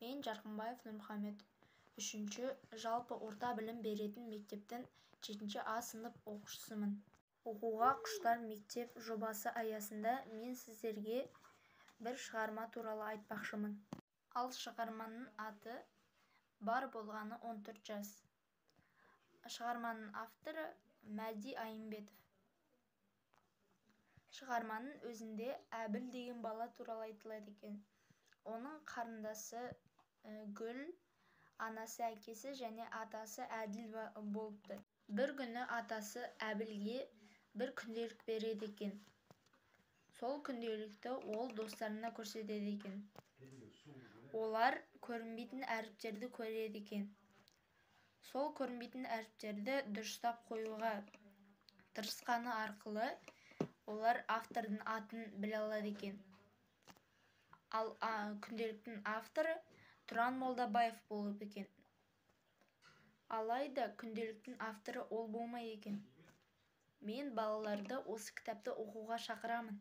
Мен Жарқынбаев Нұрмұхамед, 3-ші жалпы орта білім беретін мектептің 7-ші А сынып оқушысымын. Оқуға құштар мектеп жобасы аясында мен сіздерге бір шығарма туралы айтпақшымын. Ал шығарманың аты «Бар болғаны 14 жас». Шығарманың авторы Мәди Айымбетов. Шығарманың өзінде Әбіл деген бала туралы айтылады екен. Оның қарындасы Гүл, анасы әкесі және атасы Әділ болыпты. Бір күні атасы Әбілге бір күнделік береді екен. Сол күнделікті ол достарына көрсетеді екен. Олар көрінбейтін әріптерді көреді екен. Сол көрінбейтін әріптерді дұрыстап қоюға тырысқаны арқылы олар автордың атын біле алады екен. Ал күнделіктің авторы Тұран Молдабаев болып екен. Алайда күнделіктің авторы ол болмайды екен. Мен балаларды осы кітапты оқуға шақырамын.